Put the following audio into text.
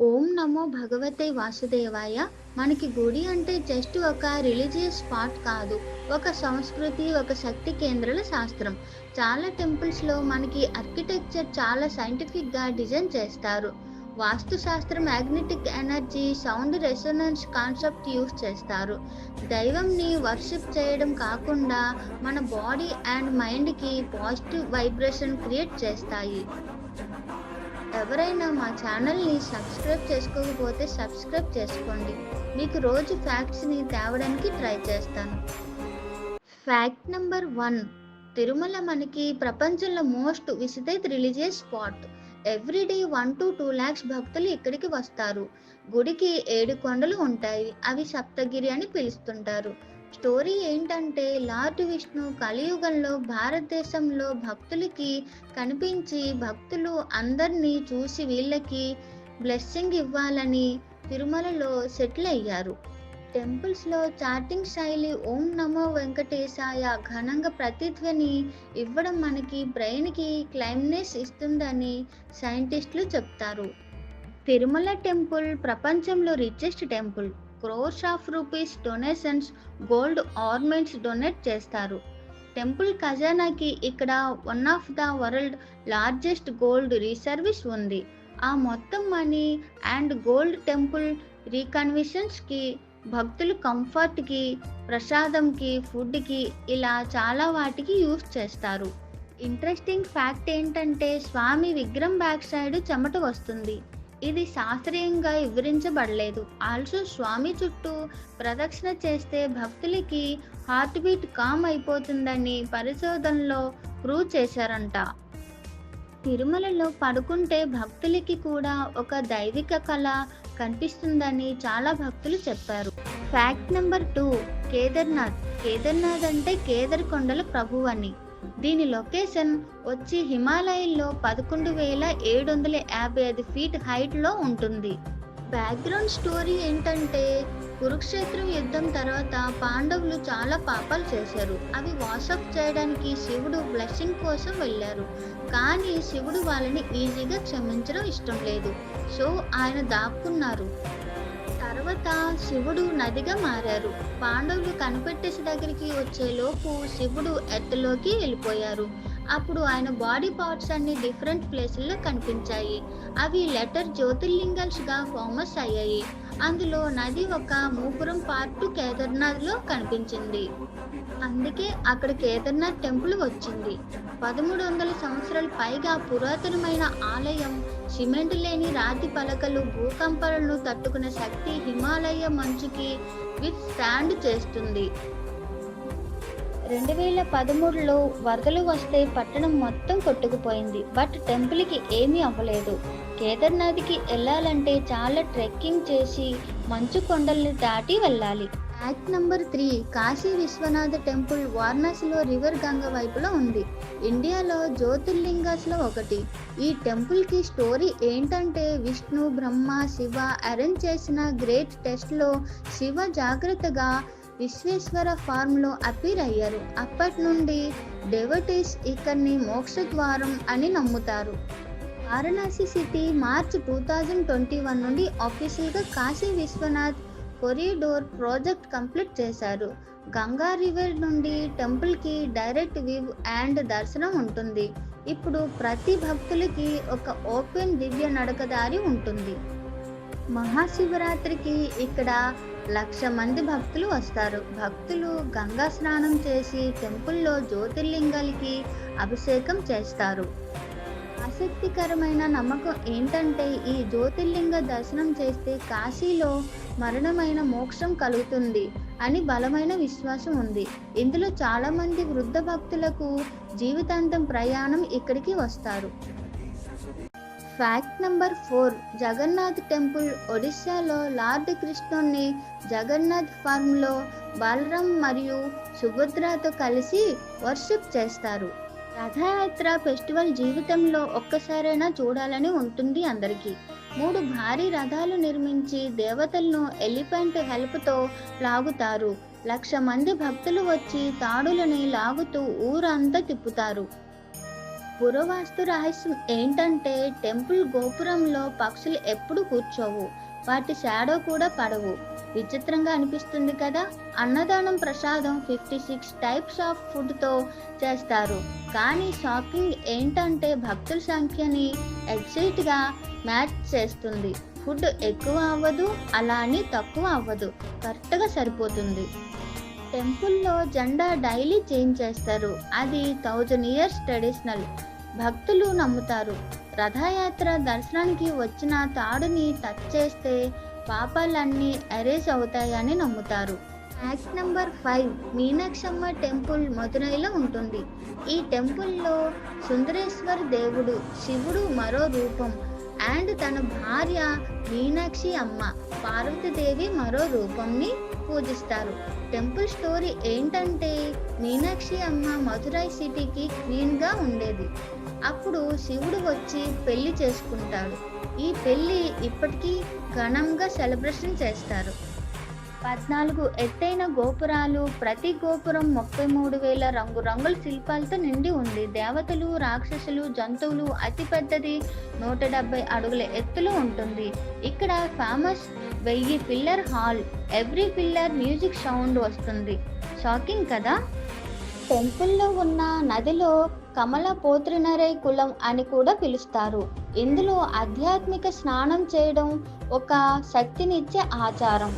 ఓం నమో భగవతే వాసుదేవాయ. మనకి గుడి అంటే జస్ట్ ఒక రిలీజియస్ స్పాట్ కాదు. ఒక సంస్కృతి, ఒక శక్తి కేంద్రాల శాస్త్రం. చాలా టెంపుల్స్‌లో మనకి ఆర్కిటెక్చర్ చాలా సైంటిఫిక్‌గా డిజైన్ చేస్తారు. వాస్తు శాస్త్రం magnetic energy, sound resonance concept use చేస్తారు. దైవంని వర్షిప్ చేయడం కాకుండా మన బాడీ అండ్ మైండ్‌కి పాజిటివ్ వైబ్రేషన్ క్రియేట్ చేస్తాయి. ఎవరైనా మా ఛానల్‌ని సబ్స్క్రైబ్ చేసుకోకపోతే సబ్స్క్రైబ్ చేసుకోండి. మీకు రోజు ఫ్యాక్ట్స్‌ని తేవడానికి ట్రై చేస్తాను. Fact number 1. తిరుమల మనకి ప్రపంచంలో most visited religious spot. Every day 1-2 lakhs భక్తులు ఇక్కడికి వస్తారు. గుడికి 7 కొండలు ఉంటాయి. అవి సప్తగిరి అని పిలుస్తుంటారు. స్టోరీ ఏంటంటే లార్డ్ విష్ణు కలియుగంలో భారతదేశంలో భక్తులకి కనిపించి భక్తులు అందరినీ చూసి వీళ్ళకి బ్లెస్సింగ్ ఇవ్వాలని తిరుమలలో సెటిల్ అయ్యారు. టెంపుల్స్‌లో చాటింగ్ శైలి ఓం నమో వెంకటేశాయ ఘనంగా ప్రతిధ్వని ఇవ్వడం మనకి బ్రెయిన్‌కి క్లైమ్నెస్ ఇస్తుందని సైంటిస్టులు చెప్తారు. తిరుమల టెంపుల్ ప్రపంచంలో richest temple. Crores of rupees donations, gold ornaments donate చేస్తారు. టెంపుల్ ఖజానాకి ఇక్కడ one of the world largest gold reserves ఉంది. ఆ మొత్తం మనీ అండ్ గోల్డ్ టెంపుల్ రీకన్విషన్స్‌కి, భక్తులు కంఫర్ట్‌కి, ప్రసాదంకి, ఫుడ్‌కి ఇలా చాలా వాటికి యూజ్ చేస్తారు. ఇంట్రెస్టింగ్ ఫ్యాక్ట్ ఏంటంటే స్వామి విగ్రహం బ్యాక్ సైడ్ చెమట వస్తుంది. ఇది శాస్త్రీయంగా వివరించబడలేదు. ఆల్సో స్వామి చుట్టూ ప్రదక్షిణ చేస్తే భక్తులకి హార్ట్ బీట్ కామ్ అయిపోతుందని పరిశోధనలో ప్రూవ్ చేశారంట. తిరుమలలో పడుకుంటే భక్తులకి కూడా ఒక దైవిక కళ కనిపిస్తుందని చాలా భక్తులు చెప్పారు. Fact number 2. కేదార్నాథ్. కేదార్నాథ్ అంటే కేదర్ కొండల ప్రభువు అని. దీని లొకేషన్ వచ్చి హిమాలయాల్లో 11,755 ఫీట్ హైట్లో ఉంటుంది. బ్యాక్గ్రౌండ్ స్టోరీ ఏంటంటే కురుక్షేత్రం యుద్ధం తర్వాత పాండవులు చాలా పాపాలు చేశారు. అవి వాషప్ చేయడానికి శివుడు బ్లెస్సింగ్ కోసం వెళ్ళారు. కానీ శివుడు వాళ్ళని ఈజీగా క్షమించడం ఇష్టం లేదు. సో ఆయన దాక్కున్నారు. తర్వాత శివుడు నదిగా మారారు. పాండవులు కనిపెట్టేసి దగ్గరికి వచ్చేలోపు శివుడు ఎర్త్‌లోకి వెళ్ళిపోయారు. అప్పుడు ఆయన బాడీ పార్ట్స్ అన్ని డిఫరెంట్ ప్లేసుల్లో కనిపించాయి. అవి లెటర్ జ్యోతిర్లింగాలుగా ఫేమస్ అయ్యాయి. అందులో నది ఒక మూపురం పార్ట్ కేదార్నాథ్‌లో కనిపించింది. అందుకే అక్కడ కేదార్నాథ్ టెంపుల్ వచ్చింది. 1300 సంవత్సరాల పైగా పురాతనమైన ఆలయం. సిమెంట్ లేని రాతి పలకలు భూకంపాలను తట్టుకునే శక్తి హిమాలయ మంచుకి విత్ స్టాండ్ చేస్తుంది. 2013లో వరదలు వస్తే పట్టణం మొత్తం కొట్టుకుపోయింది. బట్ టెంపుల్కి ఏమీ అవ్వలేదు. కేదార్నాథ్కి వెళ్ళాలంటే చాలా ట్రెక్కింగ్ చేసి మంచు కొండల్ని దాటి వెళ్ళాలి. Fact number 3. Kashi Vishwanatha temple వారణాసిలో రివర్ గంగా వైపులో ఉంది. ఇండియాలో జ్యోతిర్లింగాస్లో ఒకటి. ఈ టెంపుల్కి స్టోరీ ఏంటంటే విష్ణు, బ్రహ్మ, శివ అరేంజ్ చేసిన గ్రేట్ టెస్ట్లో శివ జాగ్రత్తగా విశ్వేశ్వర ఫార్మ్లో అపీర్ అయ్యారు. అప్పటి నుండి డెవోటీస్ ఇక్కడిని మోక్షద్వారం అని నమ్ముతారు. వారణాసి సిటీ మార్చ్ 2021 నుండి ఆఫీషియల్గా కాశీ విశ్వనాథ్ కొరిడోర్ ప్రాజెక్ట్ కంప్లీట్ చేశారు. గంగా రివర్ నుండి టెంపుల్కి డైరెక్ట్ వ్యూ అండ్ దర్శనం ఉంటుంది. ఇప్పుడు ప్రతి భక్తులకి ఒక ఓపెన్ దివ్య నడక దారి ఉంటుంది. మహాశివరాత్రికి ఇక్కడ 1,00,000 మంది భక్తులు వస్తారు. భక్తులు గంగా స్నానం చేసి టెంపుల్లో జ్యోతిర్లింగాలకి అభిషేకం చేస్తారు. ఆసక్తికరమైన నమ్మకం ఏంటంటే ఈ జ్యోతిర్లింగ దర్శనం చేస్తే కాశీలో మరణమైన మోక్షం కలుగుతుంది అని బలమైన విశ్వాసం ఉంది. ఇందులో చాలా మంది వృద్ధ భక్తులకు జీవితాంతం ప్రయాణం ఇక్కడికి వస్తారు. Fact number 4. జగన్నాథ్ టెంపుల్ ఒడిశాలో లార్డ్ కృష్ణుని జగన్నాథ్ ఫార్మ్లో బలరాం మరియు సుభద్రతో కలిసి వర్షిప్ చేస్తారు. రథయాత్ర ఫెస్టివల్ జీవితంలో ఒక్కసారైనా చూడాలని ఉంటుంది అందరికీ. 3 భారీ రథాలు నిర్మించి దేవతలను ఎలిఫెంట్ హెల్ప్తో లాగుతారు. 1,00,000 మంది భక్తులు వచ్చి తాడులని లాగుతూ ఊరంతా తిప్పుతారు. పురవాస్తు రహస్యం ఏంటంటే టెంపుల్ గోపురంలో పక్షులు ఎప్పుడు కూర్చోవు, వాటి షాడో కూడా పడవు. విచిత్రంగా అనిపిస్తుంది కదా. అన్నదానం ప్రసాదం 56 టైప్స్ ఆఫ్ ఫుడ్తో చేస్తారు. కానీ షాకింగ్ ఏంటంటే భక్తుల సంఖ్యని ఎగ్జాక్ట్గా మ్యాచ్ చేస్తుంది. ఫుడ్ ఎక్కువ అవ్వదు, అలా అని తక్కువ అవ్వదు, కరెక్ట్గా సరిపోతుంది. టెంపుల్లో జెండా డైలీ చేంజ్ చేస్తారు. అది 1000 ఇయర్స్ ట్రెడిషనల్. భక్తులు నమ్ముతారు. రథయాత్ర దర్శనానికి వచ్చిన తాడుని టచ్ చేస్తే పాపాలన్నీ ఎరేజ్ అవుతాయని నమ్ముతారు. ఫ్యాక్ట్ నెంబర్ 5, మీనాక్షమ్మ టెంపుల్ మదురైలో ఉంటుంది. ఈ టెంపుల్లో సుందరేశ్వర్ దేవుడు, శివుడు మరో రూపం అండ్ తన భార్య మీనాక్షి అమ్మ పార్వతీదేవి మరో రూపంని పూజిస్తారు. టెంపుల్ స్టోరీ ఏంటంటే మీనాక్షి అమ్మ మదురై సిటీకి క్వీన్గా ఉండేది. అప్పుడు శివుడు వచ్చి పెళ్లి చేసుకుంటాడు. ఈ పెళ్లి ఇప్పటికీ ఘనంగా సెలబ్రేషన్ చేస్తారు. 14 ఎత్తైన గోపురాలు, ప్రతి గోపురం 33,000 రంగురంగుల శిల్పాలతో నిండి ఉంది. దేవతలు, రాక్షసులు, జంతువులు. అతిపెద్దది 170 అడుగుల ఎత్తులో ఉంటుంది. ఇక్కడ famous 1000 pillar hall. Every pillar music sound వస్తుంది. షాకింగ్ కదా. టెంపుల్లో ఉన్న నదిలో కమల పోత్రినరై కులం అని కూడా పిలుస్తారు. ఇందులో ఆధ్యాత్మిక స్నానం చేయడం ఒక శక్తినిచ్చే ఆచారం.